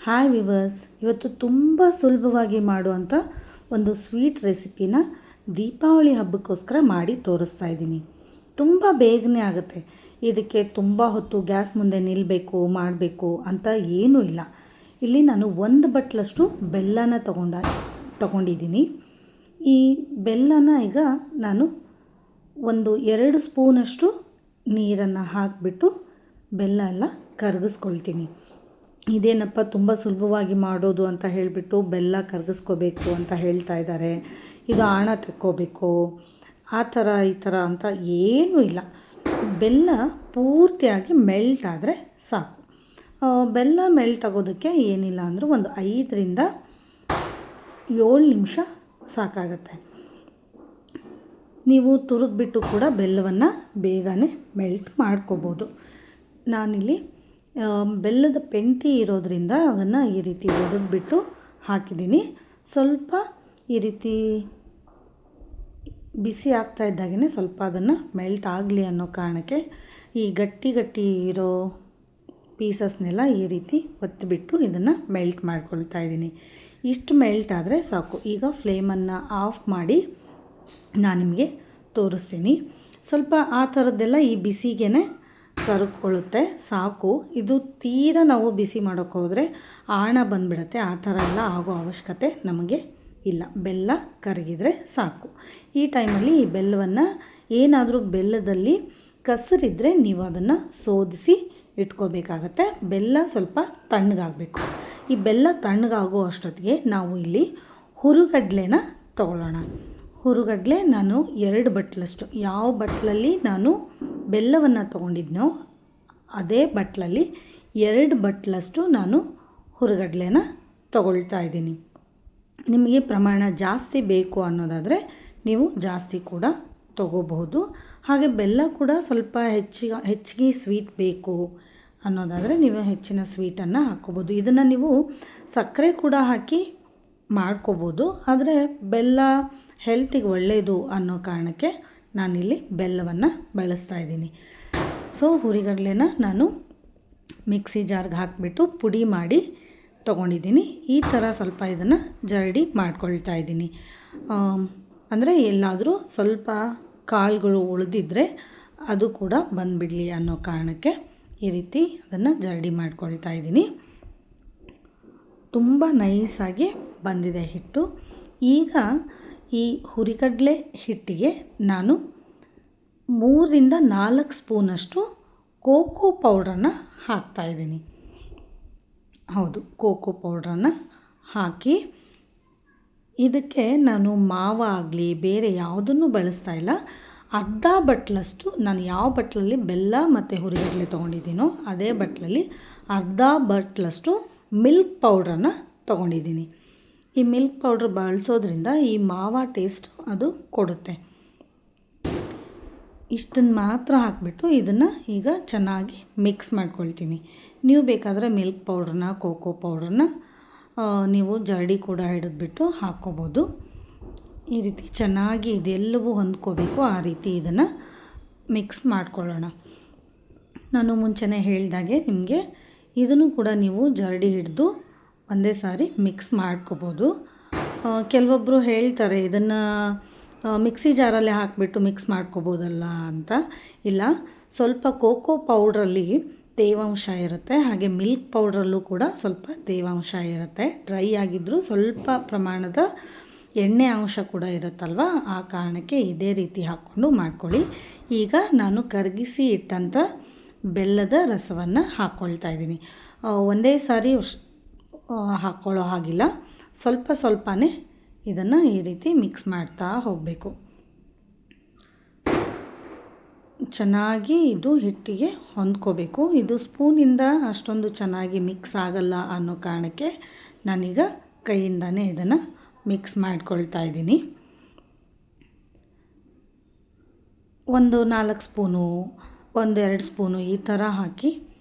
Hi viewers, ಇವತ್ತು ತುಂಬ ಸುಲಭವಾಗಿ ಮಾಡುವಂಥ ಒಂದು ಸ್ವೀಟ್ ರೆಸಿಪಿನ ದೀಪಾವಳಿ ಹಬ್ಬಕ್ಕೋಸ್ಕರ ಮಾಡಿ ತೋರಿಸ್ತಾ ಇದ್ದೀನಿ. ತುಂಬ ಬೇಗನೆ ಆಗುತ್ತೆ. ಇದಕ್ಕೆ ತುಂಬ ಹೊತ್ತು ಗ್ಯಾಸ್ ಮುಂದೆ ಮಾಡಬೇಕು ಅಂತ ಏನೂ ಇಲ್ಲ. ಇಲ್ಲಿ ನಾನು 1 ಬಟ್ಲಷ್ಟು ಬೆಲ್ಲನ ತಗೊಂಡಿದ್ದೀನಿ. ಈ ಬೆಲ್ಲನ ಈಗ ನಾನು 2 ಸ್ಪೂನಷ್ಟು ನೀರನ್ನು ಹಾಕಿಬಿಟ್ಟು ಬೆಲ್ಲ ಎಲ್ಲ ಕರಗಿಸ್ಕೊಳ್ತೀನಿ. ಇದೇನಪ್ಪ ತುಂಬ ಸುಲಭವಾಗಿ ಮಾಡೋದು ಅಂತ ಹೇಳಿಬಿಟ್ಟು ಬೆಲ್ಲ ಕರಗಿಸ್ಕೋಬೇಕು ಅಂತ ಹೇಳ್ತಾ ಇದ್ದಾರೆ, ಇದು ಆಣ ತೆಕ್ಕೋಬೇಕು ಆ ಥರ ಈ ಥರ ಅಂತ ಏನೂ ಇಲ್ಲ. ಬೆಲ್ಲ ಪೂರ್ತಿಯಾಗಿ ಮೆಲ್ಟ್ ಆದರೆ ಸಾಕು. ಬೆಲ್ಲ ಮೆಲ್ಟ್ ಆಗೋದಕ್ಕೆ ಏನಿಲ್ಲ ಅಂದರೂ ಒಂದು 5ರಿಂದ 7 ನಿಮಿಷ ಸಾಕಾಗತ್ತೆ. ನೀವು ತುರಿದ್ಬಿಟ್ಟು ಕೂಡ ಬೆಲ್ಲವನ್ನು ಬೇಗನೆ ಮೆಲ್ಟ್ ಮಾಡ್ಕೋಬೋದು. ನಾನಿಲ್ಲಿ ಬೆಲ್ಲದ ಪೆಂಟಿ ಇರೋದ್ರಿಂದ ಅದನ್ನು ಈ ರೀತಿ ಒಡೆದ್ಬಿಟ್ಟು ಹಾಕಿದ್ದೀನಿ. ಸ್ವಲ್ಪ ಈ ರೀತಿ ಬಿಸಿ ಆಗ್ತಾ ಇದ್ದಾಗೇ ಸ್ವಲ್ಪ ಅದನ್ನು ಮೆಲ್ಟ್ ಆಗಲಿ ಅನ್ನೋ ಕಾರಣಕ್ಕೆ ಈ ಗಟ್ಟಿ ಇರೋ ಪೀಸಸ್ನೆಲ್ಲ ಈ ರೀತಿ ಒತ್ತಿಬಿಟ್ಟು ಇದನ್ನು ಮೆಲ್ಟ್ ಮಾಡ್ಕೊಳ್ತಾ ಇದ್ದೀನಿ. ಇಷ್ಟು ಮೆಲ್ಟ್ ಆದರೆ ಸಾಕು. ಈಗ ಫ್ಲೇಮನ್ನು ಆಫ್ ಮಾಡಿ ನಾನು ನಿಮಗೆ ತೋರಿಸ್ತೀನಿ. ಸ್ವಲ್ಪ ಆ ಥರದ್ದೆಲ್ಲ ಈ ಬಿಸಿಗೇ ಕರ್ಕೊಳ್ಳುತ್ತೆ ಸಾಕು. ಇದು ತೀರಾ ನಾವು ಬಿಸಿ ಮಾಡೋಕ್ಕೆ ಹೋದರೆ ಆಣ ಬಂದುಬಿಡುತ್ತೆ. ಆ ಥರ ಎಲ್ಲ ಆಗೋ ಅವಶ್ಯಕತೆ ನಮಗೆ ಇಲ್ಲ. ಬೆಲ್ಲ ಕರಗಿದರೆ ಸಾಕು. ಈ ಟೈಮಲ್ಲಿ ಈ ಬೆಲ್ಲವನ್ನು ಏನಾದರೂ ಬೆಲ್ಲದಲ್ಲಿ ಕಸರಿದ್ದರೆ ನೀವು ಅದನ್ನು ಸೋದಿಸಿ ಇಟ್ಕೋಬೇಕಾಗತ್ತೆ. ಬೆಲ್ಲ ಸ್ವಲ್ಪ ತಣ್ಣಗಾಗಬೇಕು. ಈ ಬೆಲ್ಲ ತಣ್ಣಗಾಗೋ ಅಷ್ಟೊತ್ತಿಗೆ ನಾವು ಇಲ್ಲಿ ಹುರುಗಡ್ಲೆನ ತಗೊಳ್ಳೋಣ. ಹುರುಗಡ್ಲೆ ನಾನು 2 ಬಟ್ಲಷ್ಟು, ಯಾವ ಬಟ್ಲಲ್ಲಿ ನಾನು ಬೆಲ್ಲವನ್ನು ತೊಗೊಂಡಿದ್ನೋ ಅದೇ ಬಟ್ಲಲ್ಲಿ 2 ಬಟ್ಲಷ್ಟು ನಾನು ಹುರುಗಡ್ಲೆನ ತೊಗೊಳ್ತಾ ಇದ್ದೀನಿ. ನಿಮಗೆ ಪ್ರಮಾಣ ಜಾಸ್ತಿ ಬೇಕು ಅನ್ನೋದಾದರೆ ನೀವು ಜಾಸ್ತಿ ಕೂಡ ತೊಗೋಬಹುದು. ಹಾಗೆ ಬೆಲ್ಲ ಕೂಡ ಸ್ವಲ್ಪ ಹೆಚ್ಚಿಗೆ ಸ್ವೀಟ್ ಬೇಕು ಅನ್ನೋದಾದರೆ ನೀವು ಹೆಚ್ಚಿನ ಸ್ವೀಟನ್ನು ಹಾಕ್ಕೋಬೋದು. ಇದನ್ನು ನೀವು ಸಕ್ಕರೆ ಕೂಡ ಹಾಕಿ ಮಾಡ್ಕೋಬೋದು, ಆದರೆ ಬೆಲ್ಲ ಹೆಲ್ತಿಗೆ ಒಳ್ಳೆಯದು ಅನ್ನೋ ಕಾರಣಕ್ಕೆ ನಾನಿಲ್ಲಿ ಬೆಲ್ಲವನ್ನು ಬಳಸ್ತಾ ಇದ್ದೀನಿ. ಸೊ ಹುರಿಗಡಲೆನ ನಾನು ಮಿಕ್ಸಿ ಜಾರ್ಗೆ ಹಾಕಿಬಿಟ್ಟು ಪುಡಿ ಮಾಡಿ ತೊಗೊಂಡಿದ್ದೀನಿ. ಈ ಥರ ಸ್ವಲ್ಪ ಇದನ್ನು ಜರಡಿ ಮಾಡ್ಕೊಳ್ತಾ ಇದ್ದೀನಿ. ಅಂದರೆ ಎಲ್ಲಾದರೂ ಸ್ವಲ್ಪ ಕಾಳುಗಳು ಉಳಿದಿದ್ದರೆ ಅದು ಕೂಡ ಬಂದುಬಿಡಲಿ ಅನ್ನೋ ಕಾರಣಕ್ಕೆ ಈ ರೀತಿ ಅದನ್ನು ಜರಡಿ ಮಾಡ್ಕೊಳ್ತಾ ಇದ್ದೀನಿ. ತುಂಬ ನೈಸಾಗಿ ಬಂದಿದೆ ಹಿಟ್ಟು. ಈಗ ಈ ಹುರಿಗಡಲೆ ಹಿಟ್ಟಿಗೆ ನಾನು 3ರಿಂದ 4 ಸ್ಪೂನಷ್ಟು ಕೋಕೋ ಪೌಡ್ರನ್ನು ಹಾಕ್ತಾಯಿದ್ದೀನಿ. ಹೌದು, ಕೋಕೋ ಪೌಡ್ರನ್ನು ಹಾಕಿ ಇದಕ್ಕೆ ನಾನು ಮಾವ ಆಗಲಿ ಬೇರೆ ಯಾವುದನ್ನು ಬಳಸ್ತಾ ಇಲ್ಲ. ಅರ್ಧ ಬಟ್ಲಷ್ಟು, ನಾನು ಯಾವ ಬಟ್ಲಲ್ಲಿ ಬೆಲ್ಲ ಮತ್ತು ಹುರಿಗಡಲೆ ತೊಗೊಂಡಿದ್ದೀನೋ ಅದೇ ಬಟ್ಲಲ್ಲಿ ಅರ್ಧ ಬಟ್ಲಷ್ಟು ಮಿಲ್ಕ್ ಪೌಡ್ರನ್ನು ತೊಗೊಂಡಿದ್ದೀನಿ. ಈ ಮಿಲ್ಕ್ ಪೌಡ್ರ್ ಬಳಸೋದ್ರಿಂದ ಈ ಮಾವ ಟೇಸ್ಟ್ ಅದು ಕೊಡುತ್ತೆ. ಇಷ್ಟನ್ನು ಮಾತ್ರ ಹಾಕಿಬಿಟ್ಟು ಇದನ್ನು ಈಗ ಚೆನ್ನಾಗಿ ಮಿಕ್ಸ್ ಮಾಡ್ಕೊಳ್ತೀನಿ. ನೀವು ಬೇಕಾದರೆ ಮಿಲ್ಕ್ ಪೌಡ್ರನ್ನ ಕೋಕೋ ಪೌಡ್ರನ್ನ ನೀವು ಜರಡಿ ಕೂಡ ಹಿಡಿದ್ಬಿಟ್ಟು ಹಾಕ್ಕೋಬೋದು. ಈ ರೀತಿ ಚೆನ್ನಾಗಿ ಇದೆಲ್ಲವೂ ಹೊಂದ್ಕೋಬೇಕು. ಆ ರೀತಿ ಇದನ್ನು ಮಿಕ್ಸ್ ಮಾಡ್ಕೊಳ್ಳೋಣ. ನಾನು ಮುಂಚೆನೇ ಹೇಳಿದಾಗೆ ನಿಮಗೆ ಇದನ್ನು ಕೂಡ ನೀವು ಜರಡಿ ಹಿಡಿದು ಒಂದೇ ಸಾರಿ ಮಿಕ್ಸ್ ಮಾಡ್ಕೋಬೋದು. ಕೆಲವೊಬ್ಬರು ಹೇಳ್ತಾರೆ ಇದನ್ನು ಮಿಕ್ಸಿ ಜಾರಲ್ಲೇ ಹಾಕಿಬಿಟ್ಟು ಮಿಕ್ಸ್ ಮಾಡ್ಕೋಬೋದಲ್ಲ ಅಂತ. ಇಲ್ಲ, ಸ್ವಲ್ಪ ಕೋಕೋ ಪೌಡ್ರಲ್ಲಿ ತೇವಾಂಶ ಇರುತ್ತೆ, ಹಾಗೆ ಮಿಲ್ಕ್ ಪೌಡ್ರಲ್ಲೂ ಕೂಡ ಸ್ವಲ್ಪ ತೇವಾಂಶ ಇರುತ್ತೆ. ಡ್ರೈ ಆಗಿದ್ದರೂ ಸ್ವಲ್ಪ ಪ್ರಮಾಣದ ಎಣ್ಣೆ ಅಂಶ ಕೂಡ ಇರುತ್ತಲ್ವ, ಆ ಕಾರಣಕ್ಕೆ ಇದೇ ರೀತಿ ಹಾಕ್ಕೊಂಡು ಮಾಡ್ಕೊಳ್ಳಿ. ಈಗ ನಾನು ಕರಗಿಸಿ ಇಟ್ಟಂಥ ಬೆಲ್ಲದ ರಸವನ್ನು ಹಾಕ್ಕೊಳ್ತಾ ಇದ್ದೀನಿ. ಒಂದೇ ಸಾರಿ ಹಾಕ್ಕೊಳ್ಳೋ ಹಾಗಿಲ್ಲ, ಸ್ವಲ್ಪ ಸ್ವಲ್ಪನೇ ಇದನ್ನು ಈ ರೀತಿ ಮಿಕ್ಸ್ ಮಾಡ್ತಾ ಹೋಗಬೇಕು. ಚೆನ್ನಾಗಿ ಇದು ಹಿಟ್ಟಿಗೆ ಹೊಂದ್ಕೋಬೇಕು. ಇದು ಸ್ಪೂನಿಂದ ಅಷ್ಟೊಂದು ಚೆನ್ನಾಗಿ ಮಿಕ್ಸ್ ಆಗಲ್ಲ ಅನ್ನೋ ಕಾರಣಕ್ಕೆ ನಾನೀಗ ಕೈಯಿಂದನೇ ಇದನ್ನು ಮಿಕ್ಸ್ ಮಾಡ್ಕೊಳ್ತಾ ಇದ್ದೀನಿ. 4 ಸ್ಪೂನು 2 ಸ್ಪೂನು ಈ ಥರ ಹಾಕಿ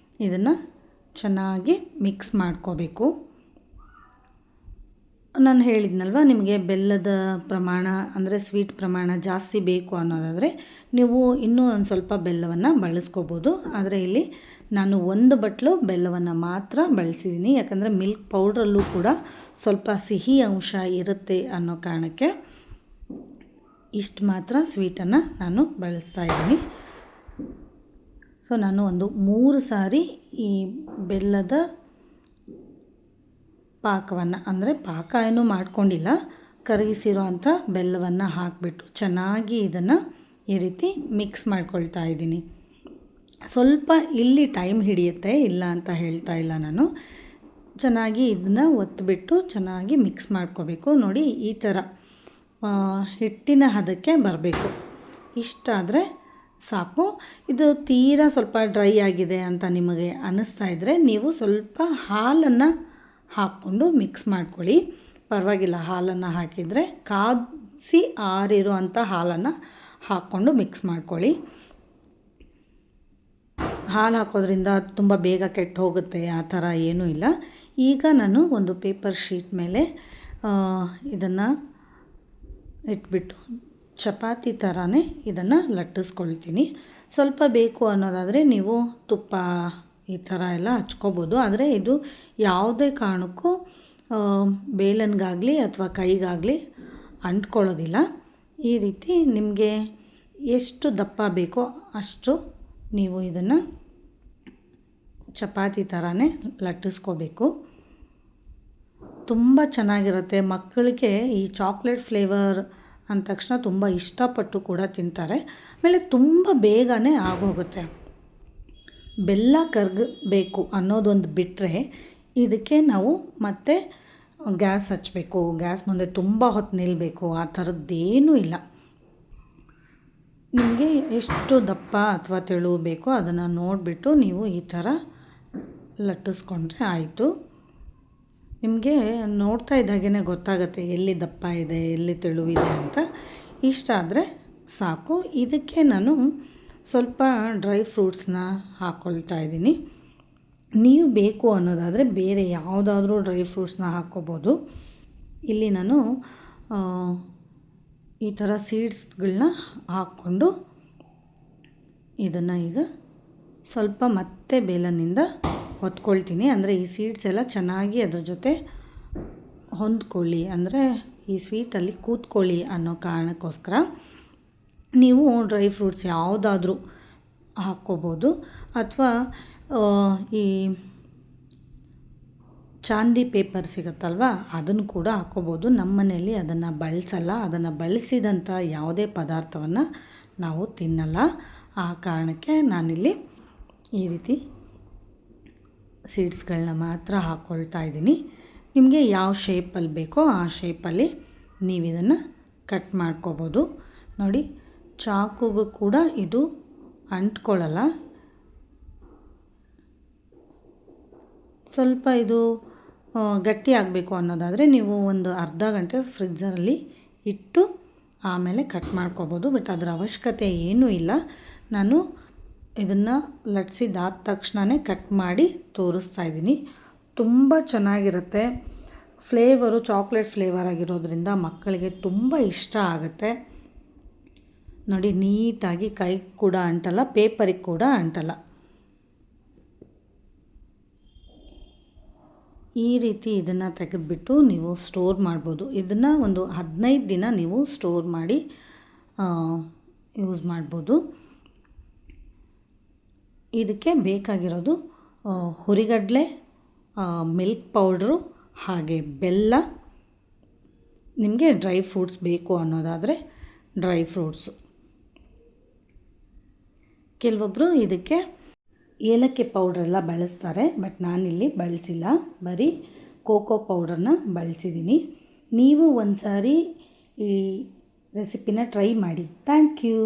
ಇದನ್ನು ಚೆನ್ನಾಗಿ ಮಿಕ್ಸ್ ಮಾಡ್ಕೋಬೇಕು. ನಾನು ಹೇಳಿದ್ನಲ್ವ ನಿಮಗೆ ಬೆಲ್ಲದ ಪ್ರಮಾಣ ಅಂದರೆ ಸ್ವೀಟ್ ಪ್ರಮಾಣ ಜಾಸ್ತಿ ಬೇಕು ಅನ್ನೋದಾದರೆ ನೀವು ಇನ್ನೂ ಒಂದು ಸ್ವಲ್ಪ ಬೆಲ್ಲವನ್ನು ಬಳಸ್ಕೋಬೋದು. ಆದರೆ ಇಲ್ಲಿ ನಾನು 1 ಬಟ್ಲು ಬೆಲ್ಲವನ್ನು ಮಾತ್ರ ಬಳಸಿದ್ದೀನಿ. ಯಾಕಂದರೆ ಮಿಲ್ಕ್ ಪೌಡ್ರಲ್ಲೂ ಕೂಡ ಸ್ವಲ್ಪ ಸಿಹಿ ಅಂಶ ಇರುತ್ತೆ ಅನ್ನೋ ಕಾರಣಕ್ಕೆ ಇಷ್ಟು ಮಾತ್ರ ಸ್ವೀಟನ್ನು ನಾನು ಬಳಸ್ತಾ ಇದ್ದೀನಿ. ಸೊ ನಾನು ಒಂದು 3 ಸಾರಿ ಈ ಬೆಲ್ಲದ ಪಾಕವನ್ನು, ಅಂದರೆ ಪಾಕ ಏನೂ ಮಾಡ್ಕೊಂಡಿಲ್ಲ, ಕರಗಿಸಿರೋ ಅಂಥ ಬೆಲ್ಲವನ್ನು ಹಾಕಿಬಿಟ್ಟು ಚೆನ್ನಾಗಿ ಇದನ್ನು ಈ ರೀತಿ ಮಿಕ್ಸ್ ಮಾಡ್ಕೊಳ್ತಾ ಇದ್ದೀನಿ. ಸ್ವಲ್ಪ ಇಲ್ಲಿ ಟೈಮ್ ಹಿಡಿಯುತ್ತೆ, ಇಲ್ಲ ಅಂತ ಹೇಳ್ತಾ ಇಲ್ಲ ನಾನು. ಚೆನ್ನಾಗಿ ಇದನ್ನು ಒತ್ತಿಬಿಟ್ಟು ಚೆನ್ನಾಗಿ ಮಿಕ್ಸ್ ಮಾಡ್ಕೋಬೇಕು. ನೋಡಿ ಈ ಥರ ಹಿಟ್ಟಿನ ಹದಕ್ಕೆ ಬರಬೇಕು. ಇಷ್ಟಾದರೆ ಸಾಕು. ಇದು ತೀರಾ ಸ್ವಲ್ಪ ಡ್ರೈ ಆಗಿದೆ ಅಂತ ನಿಮಗೆ ಅನ್ನಿಸ್ತಾ ಇದ್ದರೆ ನೀವು ಸ್ವಲ್ಪ ಹಾಲನ್ನು ಹಾಕ್ಕೊಂಡು ಮಿಕ್ಸ್ ಮಾಡ್ಕೊಳ್ಳಿ. ಪರವಾಗಿಲ್ಲ, ಹಾಲನ್ನು ಹಾಕಿದರೆ ಕಾದಿಸಿ ಆರಿರೋ ಅಂಥ ಹಾಲನ್ನು ಹಾಕ್ಕೊಂಡು ಮಿಕ್ಸ್ ಮಾಡ್ಕೊಳ್ಳಿ. ಹಾಲು ಹಾಕೋದ್ರಿಂದ ತುಂಬ ಬೇಗ ಕೆಟ್ಟು ಹೋಗುತ್ತೆ, ಆ ಥರ ಏನೂ ಇಲ್ಲ. ಈಗ ನಾನು ಒಂದು ಪೇಪರ್ ಶೀಟ್ ಮೇಲೆ ಇದನ್ನು ಇಟ್ಬಿಟ್ಟು ಚಪಾತಿ ಥರನೇ ಇದನ್ನು ಲಟ್ಟಿಸ್ಕೊಳ್ತೀನಿ. ಸ್ವಲ್ಪ ಬೇಕು ಅನ್ನೋದಾದರೆ ನೀವು ತುಪ್ಪ ಈ ಥರ ಎಲ್ಲ ಹಚ್ಕೋಬೋದು. ಆದರೆ ಇದು ಯಾವುದೇ ಕಾರಣಕ್ಕೂ ಬೇಲನ್ಗಾಗಲಿ ಅಥವಾ ಕೈಗಾಗಲಿ ಅಂಟ್ಕೊಳ್ಳೋದಿಲ್ಲ. ಈ ರೀತಿ ನಿಮಗೆ ಎಷ್ಟು ದಪ್ಪ ಬೇಕೋ ಅಷ್ಟು ನೀವು ಇದನ್ನು ಚಪಾತಿ ಥರನೇ ಲಟ್ಟಿಸ್ಕೋಬೇಕು. ತುಂಬ ಚೆನ್ನಾಗಿರುತ್ತೆ. ಮಕ್ಕಳಿಗೆ ಈ ಚಾಕ್ಲೇಟ್ ಫ್ಲೇವರ್ ಅಂದ ತಕ್ಷಣ ತುಂಬ ಇಷ್ಟಪಟ್ಟು ಕೂಡ ತಿಂತಾರೆ. ಆಮೇಲೆ ತುಂಬ ಬೇಗನೆ ಆಗೋಗುತ್ತೆ. ಬೆಲ್ಲ ಕರಗಬೇಕು ಅನ್ನೋದೊಂದು ಬಿಟ್ಟರೆ ಇದಕ್ಕೆ ನಾವು ಮತ್ತೆ ಗ್ಯಾಸ್ ಹಚ್ಚಬೇಕು, ಗ್ಯಾಸ್ ಮುಂದೆ ತುಂಬ ಹೊತ್ತು ನಿಲ್ಲಬೇಕು, ಆ ಥರದ್ದೇನೂ ಇಲ್ಲ. ನಿಮಗೆ ಎಷ್ಟು ದಪ್ಪ ಅಥವಾ ತೆಳು ಬೇಕೋ ಅದನ್ನು ನೋಡಿಬಿಟ್ಟು ನೀವು ಈ ಥರ ಲಟ್ಟಿಸ್ಕೊಂಡ್ರೆ ಆಯಿತು. ನಿಮಗೆ ನೋಡ್ತಾ ಇದ್ದಾಗೇ ಗೊತ್ತಾಗುತ್ತೆ ಎಲ್ಲಿ ದಪ್ಪ ಇದೆ, ಎಲ್ಲಿ ತೆಳುವಿದೆ ಅಂತ. ಇಷ್ಟಾದರೆ ಸಾಕು. ಇದಕ್ಕೆ ನಾನು ಸ್ವಲ್ಪ ಡ್ರೈ ಫ್ರೂಟ್ಸ್ನ ಹಾಕ್ಕೊಳ್ತಾ ಇದ್ದೀನಿ. ನೀವು ಬೇಕು ಅನ್ನೋದಾದರೆ ಬೇರೆ ಯಾವುದಾದ್ರೂ ಡ್ರೈ ಫ್ರೂಟ್ಸ್ನ ಹಾಕ್ಕೋಬೋದು. ಇಲ್ಲಿ ನಾನು ಈ ಥರ ಸೀಡ್ಸ್ಗಳನ್ನ ಹಾಕ್ಕೊಂಡು ಇದನ್ನು ಈಗ ಸ್ವಲ್ಪ ಮತ್ತೆ ಬೇಲನ್ನಿಂದ ಹೊತ್ಕೊಳ್ತೀನಿ. ಅಂದರೆ ಈ ಸೀಡ್ಸ್ ಎಲ್ಲ ಚೆನ್ನಾಗಿ ಅದ್ರ ಜೊತೆ ಹೊಂದ್ಕೊಳ್ಳಿ, ಅಂದರೆ ಈ ಸ್ವೀಟಲ್ಲಿ ಕೂತ್ಕೊಳ್ಳಿ ಅನ್ನೋ ಕಾರಣಕ್ಕೋಸ್ಕರ ನೀವು ಡ್ರೈ ಫ್ರೂಟ್ಸ್ ಯಾವುದಾದ್ರೂ ಹಾಕ್ಕೋಬೋದು. ಅಥವಾ ಈ ಚಾಂದಿ ಪೇಪರ್ ಸಿಗುತ್ತಲ್ವ, ಅದನ್ನು ಕೂಡ ಹಾಕ್ಕೋಬೋದು. ನಮ್ಮ ಮನೆಯಲ್ಲಿ ಅದನ್ನು ಬಳಸಲ್ಲ. ಅದನ್ನು ಬಳಸಿದಂಥ ಯಾವುದೇ ಪದಾರ್ಥವನ್ನು ನಾವು ತಿನ್ನಲ್ಲ. ಆ ಕಾರಣಕ್ಕೆ ನಾನಿಲ್ಲಿ ಈ ರೀತಿ ಸೀಡ್ಸ್ಗಳನ್ನ ಮಾತ್ರ ಹಾಕ್ಕೊಳ್ತಾ ಇದ್ದೀನಿ. ನಿಮಗೆ ಯಾವ ಶೇಪಲ್ಲಿ ಬೇಕೋ ಆ ಶೇಪಲ್ಲಿ ನೀವು ಇದನ್ನು ಕಟ್ ಮಾಡ್ಕೋಬೋದು. ನೋಡಿ, ಚಾಕುಗೂ ಕೂಡ ಇದು ಅಂಟ್ಕೊಳ್ಳಲ್ಲ. ಸ್ವಲ್ಪ ಇದು ಗಟ್ಟಿ ಆಗಬೇಕು ಅನ್ನೋದಾದರೆ ನೀವು ಒಂದು ಅರ್ಧ ಗಂಟೆ ಫ್ರಿಜ್ಜರಲ್ಲಿ ಇಟ್ಟು ಆಮೇಲೆ ಕಟ್ ಮಾಡ್ಕೋಬೋದು. ಬಟ್ ಅದರ ಅವಶ್ಯಕತೆ ಏನೂ ಇಲ್ಲ. ನಾನು ಇದನ್ನು ಲಟ್ಸಿದಾದ ತಕ್ಷಣವೇ ಕಟ್ ಮಾಡಿ ತೋರಿಸ್ತಾ ಇದ್ದೀನಿ. ತುಂಬ ಚೆನ್ನಾಗಿರುತ್ತೆ. ಫ್ಲೇವರು ಚಾಕ್ಲೇಟ್ ಫ್ಲೇವರ್ ಆಗಿರೋದ್ರಿಂದ ಮಕ್ಕಳಿಗೆ ತುಂಬ ಇಷ್ಟ ಆಗುತ್ತೆ. ನೋಡಿ, ನೀಟಾಗಿ ಕೈ ಕೂಡ ಅಂಟಲ್ಲ, ಪೇಪರಿಗೆ ಕೂಡ ಅಂಟಲ್ಲ. ಈ ರೀತಿ ಇದನ್ನು ತೆಗೆದುಬಿಟ್ಟು ನೀವು ಸ್ಟೋರ್ ಮಾಡ್ಬೋದು. ಇದನ್ನು ಒಂದು 15 ದಿನ ನೀವು ಸ್ಟೋರ್ ಮಾಡಿ ಯೂಸ್ ಮಾಡ್ಬೋದು. ಇದಕ್ಕೆ ಬೇಕಾಗಿರೋದು ಹುರಿಗಡಲೆ, ಮಿಲ್ಕ್ ಪೌಡ್ರು, ಹಾಗೆ ಬೆಲ್ಲ. ನಿಮಗೆ ಡ್ರೈ ಫ್ರೂಟ್ಸ್ ಬೇಕು ಅನ್ನೋದಾದರೆ ಡ್ರೈ ಫ್ರೂಟ್ಸು. ಕೆಲವೊಬ್ಬರು ಇದಕ್ಕೆ ಏಲಕ್ಕಿ ಪೌಡ್ರೆಲ್ಲ ಬಳಸ್ತಾರೆ, ಬಟ್ ನಾನಿಲ್ಲಿ ಬಳಸಿಲ್ಲ. ಬರೀ ಕೋಕೋ ಪೌಡ್ರನ್ನ ಬಳಸಿದ್ದೀನಿ. ನೀವು ಒಂದು ಸಾರಿ ಈ ರೆಸಿಪಿನ ಟ್ರೈ ಮಾಡಿ. Thank you.